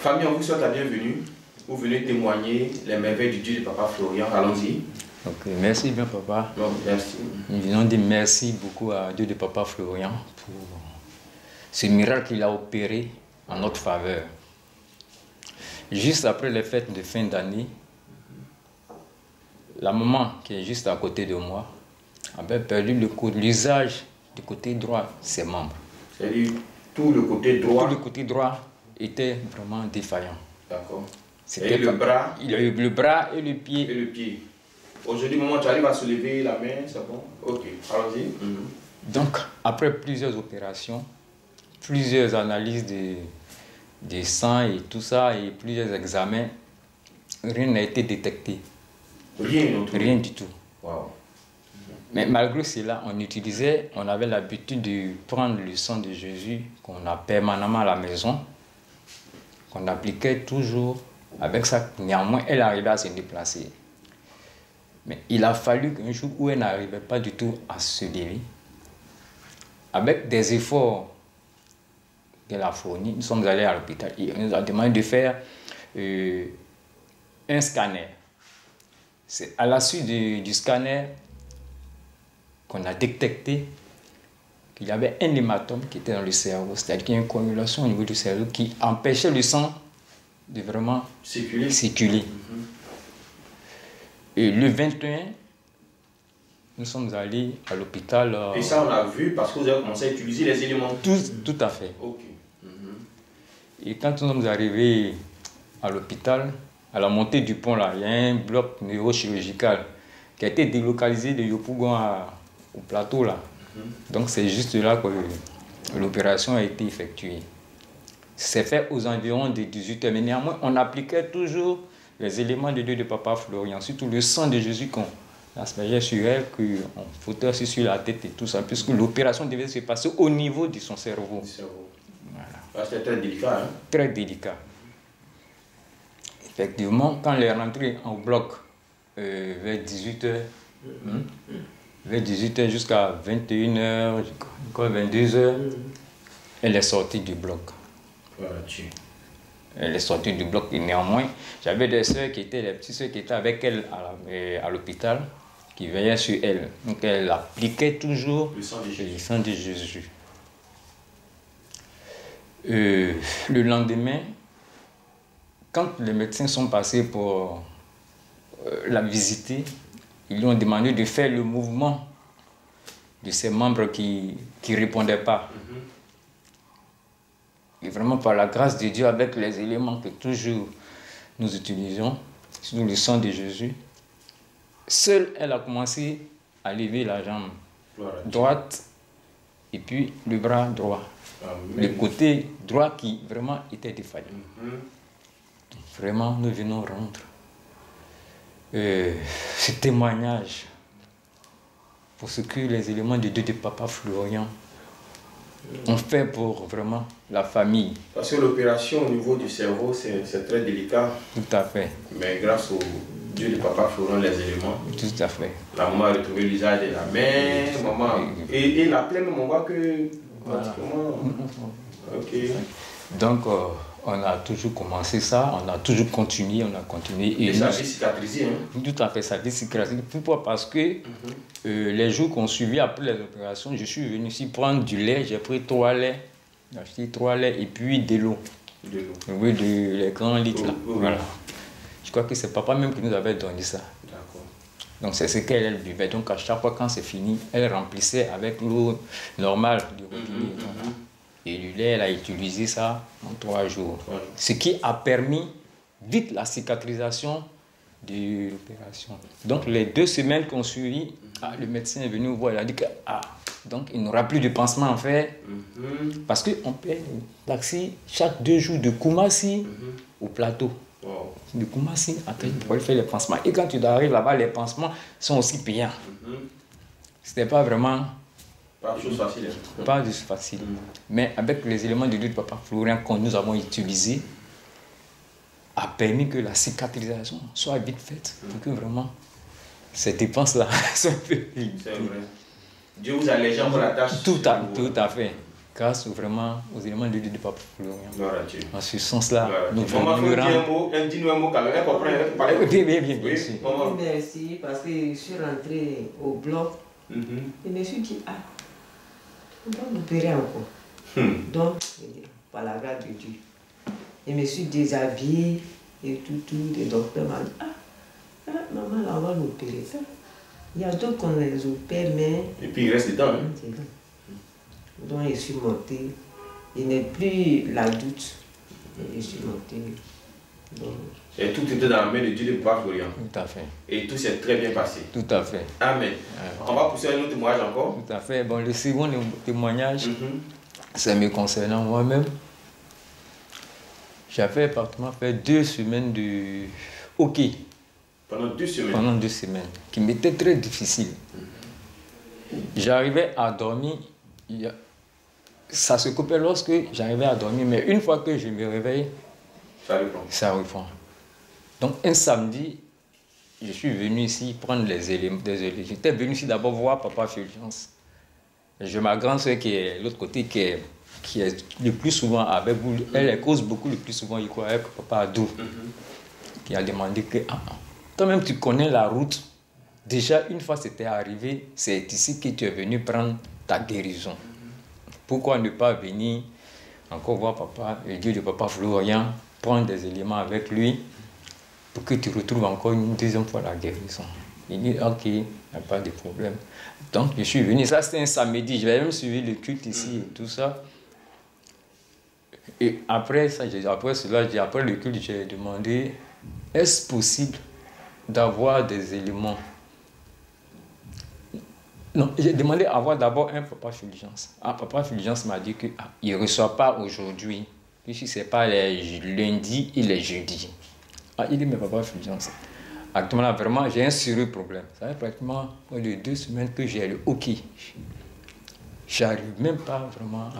Famille, on vous souhaite la bienvenue. Vous venez témoigner les merveilles du Dieu de Papa Florian. Allons-y. Ok, merci bien papa. Non, merci. Nous venons dire merci beaucoup à Dieu de Papa Florian pour ce miracle qu'il a opéré en notre faveur. Juste après les fêtes de fin d'année, la maman qui est juste à côté de moi avait perdu l'usage du côté droit de ses membres. C'est-à-dire tout le côté droit. Tout le côté droit était vraiment défaillant. D'accord. C'était le bras. Il a eu le bras et le pied. Et le pied. Aujourd'hui, maman, tu arrives à soulever la main, c'est bon? Ok, allons-y. Donc, après plusieurs opérations, plusieurs analyses de sang et tout ça, et plusieurs examens, rien n'a été détecté. Rien du tout. Wow. Mais malgré cela, on avait l'habitude de prendre le sang de Jésus qu'on a permanemment à la maison, qu'on appliquait toujours. Avec ça, néanmoins, elle arrivait à se déplacer. Mais il a fallu qu'un jour où elle n'arrivait pas du tout à se lever, avec des efforts qu'elle a fournis, nous sommes allés à l'hôpital. Il nous a demandé de faire un scanner. C'est à la suite du scanner qu'on a détecté qu'il y avait un hématome qui était dans le cerveau, c'est-à-dire qu'il y a une coagulation au niveau du cerveau qui empêchait le sang de vraiment circuler. Et le 21, nous sommes allés à l'hôpital. Et ça, on l'a vu parce que vous avez commencé à utiliser les éléments. Tout à fait. Ok. Et quand nous sommes arrivés à l'hôpital, à la montée du pont, là, il y a un bloc neurochirurgical qui a été délocalisé de Yopougon au plateau. Là. Donc c'est juste là que l'opération a été effectuée. C'est fait aux environs de 18h. Mais néanmoins, on appliquait toujours les éléments de Dieu de Papa Florian, surtout le sang de Jésus qu'on aspergeait sur elle, qu'on foutait aussi sur la tête et tout ça, puisque l'opération devait se passer au niveau de son cerveau. Voilà. C'était très délicat. Hein? Très délicat. Effectivement, quand elle est rentrée en bloc vers 18h, vers 18h jusqu'à 21h, 22h, elle est sortie du bloc. Voilà, Elle est sortie du bloc et néanmoins, j'avais des soeurs qui étaient, les petites soeurs qui étaient avec elle à l'hôpital, qui veillaient sur elle. Donc elle appliquait toujours le sang de Jésus. Le lendemain, quand les médecins sont passés pour la visiter, ils lui ont demandé de faire le mouvement de ses membres qui ne répondaient pas. Et vraiment par la grâce de Dieu, avec les éléments que toujours nous utilisons, sur le sang de Jésus, seule elle a commencé à lever la jambe droite et puis le bras droit. Le côté droit qui vraiment était défaillant. Vraiment, nous venons rendre ce témoignage pour ce que les éléments de Dieu de Papa Florian ont fait pour vraiment la famille. Parce que l'opération au niveau du cerveau, c'est très délicat. Tout à fait. Mais grâce au Dieu de Papa Florian, les éléments. Tout à fait. La maman a retrouvé l'usage de la main. Maman. Et la plaine, on voit que. Voilà. Ok. Donc, on a toujours commencé ça, on a toujours continué, on a continué. Et ça a cicatrisé, hein? Tout à fait, ça a cicatrisé. Pourquoi? Parce que les jours qu'on suivit après les opérations, je suis venu ici prendre du lait, j'ai pris 3 laits, j'ai acheté 3 laits et puis de l'eau. De l'eau. Oui, les grands litres là. Voilà. Je crois que c'est papa même qui nous avait donné ça. D'accord. Donc c'est ce qu'elle buvait. Donc à chaque fois quand c'est fini, elle remplissait avec l'eau normale du robinet. Et le lait, elle a utilisé ça en 3 jours. Ce qui a permis vite la cicatrisation de l'opération. Donc les 2 semaines qu'on suivit, le médecin est venu voir, il a dit que donc il n'aura plus de pansement à faire. Parce qu'on paie le taxi chaque 2 jours de Koumassi au plateau. De Koumassi pour aller faire les pansements. Et quand tu arrives là-bas, les pansements sont aussi payants. C'était pas vraiment... Pas de chose facile. Pas de chose facile. Mais avec les éléments de Dieu de Papa Florian que nous avons utilisés, a permis que la cicatrisation soit vite faite. Pour que vraiment, ces dépenses-là soient un peu... C'est vrai. Dieu vous allège encore la tâche. Tout à fait. grâce vraiment aux éléments de Dieu de Papa Florian. Gloire à Dieu. En ce sens-là, nous Maman, dis-nous un mot quand même. Elle comprend. Bien sûr. Merci, parce que je suis rentrée au bloc et je me suis dit, on va m'opérer encore. Donc, par la grâce de Dieu, je me suis déshabillée et tout, les docteurs m'ont dit, maman, là, on va l'opérer. Il y a d'autres qu'on les opère, mais... Et puis il reste dedans. Donc je suis montée. Il n'est plus la doute. Je suis montée. Donc... Et tout était dans la main de Dieu de Papa Florian. Tout à fait. Et tout s'est très bien passé. Tout à fait. Amen. On va pousser un autre témoignage encore. Tout à fait. Bon, le second témoignage, c'est me concernant moi-même. J'avais pratiquement fait 2 semaines de hockey. Pendant 2 semaines. Pendant 2 semaines, qui m'était très difficile. J'arrivais à dormir, ça se coupait lorsque j'arrivais à dormir, mais une fois que je me réveille, ça reprend. Donc un samedi, je suis venu ici prendre les éléments. J'étais venu ici d'abord voir Papa Fulgence. J'ai ma grande soeur qui est de l'autre côté, qui est le plus souvent avec vous. Elle cause beaucoup le plus souvent, je crois, avec Papa Adou, qui a demandé que... Toi-même, tu connais la route. Déjà, une fois c'était arrivé, c'est ici que tu es venu prendre ta guérison. Pourquoi ne pas venir encore voir Papa, le Dieu de Papa Florian, prendre des éléments avec lui pour que tu retrouves encore une deuxième fois la guérison. Il dit, ok, il n'y a pas de problème. Donc, je suis venu. Ça, c'était un samedi. J'avais même suivi le culte ici et tout ça. Et après le culte, j'ai demandé, est-ce possible d'avoir des éléments? Non, j'ai demandé à avoir d'abord un Papa Fulgence. Papa Fulgence m'a dit qu'il ne reçoit pas aujourd'hui, puisque ce n'est pas les lundis et les jeudis. Il dit, mais Papa Fulgence, actuellement, vraiment, j'ai un sérieux problème. Ça fait pratiquement 2 semaines que j'ai le hockey. J'arrive même pas vraiment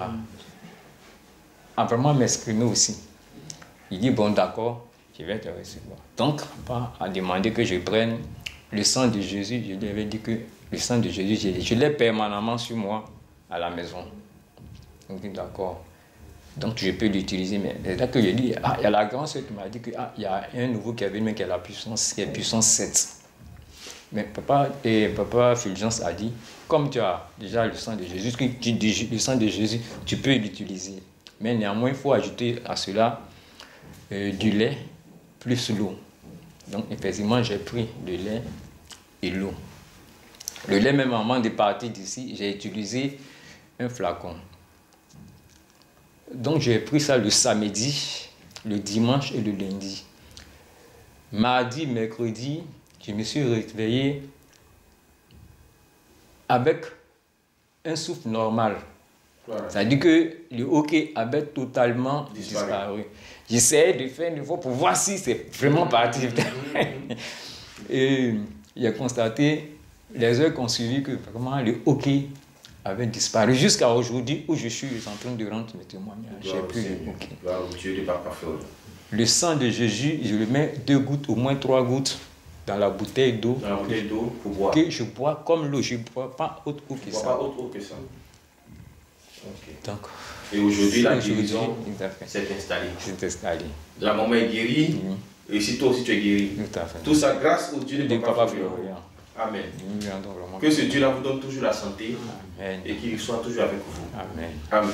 à vraiment m'exprimer aussi. Il dit, bon, d'accord, je vais te recevoir. Donc, Papa a demandé que je prenne le sang de Jésus. Je lui avais dit que le sang de Jésus, je l'ai permanemment sur moi à la maison. Il dit, d'accord. Donc, je peux l'utiliser. Mais là que je dis, il y a la grande sœur qui m'a dit qu'il y a un nouveau qui est venu, mais qui a la puissance, qui est puissance 7. Mais Papa Fulgence a dit, comme tu as déjà le sang de Jésus, le sang de Jésus, tu peux l'utiliser. Mais néanmoins, il faut ajouter à cela du lait plus l'eau. Donc, effectivement, j'ai pris le lait et l'eau. Le lait, même avant de partir d'ici, j'ai utilisé un flacon. Donc, j'ai pris ça le samedi, le dimanche et le lundi. Mardi, mercredi, je me suis réveillé avec un souffle normal. Voilà. C'est-à-dire que le hockey avait totalement disparu. J'essayais de faire une fois pour voir si c'est vraiment parti. Et j'ai constaté, les heures qui ont suivi, que vraiment le hockey avait disparu. Jusqu'à aujourd'hui où je suis en train de rendre mes témoignages. J'ai plus le hockey. Le sang de Jésus, je le mets 2 gouttes, au moins 3 gouttes dans la bouteille d'eau. Dans la bouteille d'eau pour boire. Que je bois comme l'eau. Je ne bois pas autre eau que ça. Pas autre eau que ça. Okay. Donc, et aujourd'hui, la guérison s'est installée. C'est installé. La maman est guérie, et si toi aussi tu es guéri. Tout à fait. Tout ça grâce au Dieu de Papa Florian. Amen. Que ce Dieu-là vous donne toujours la santé. Amen. Et qu'il soit toujours avec vous. Amen. Amen.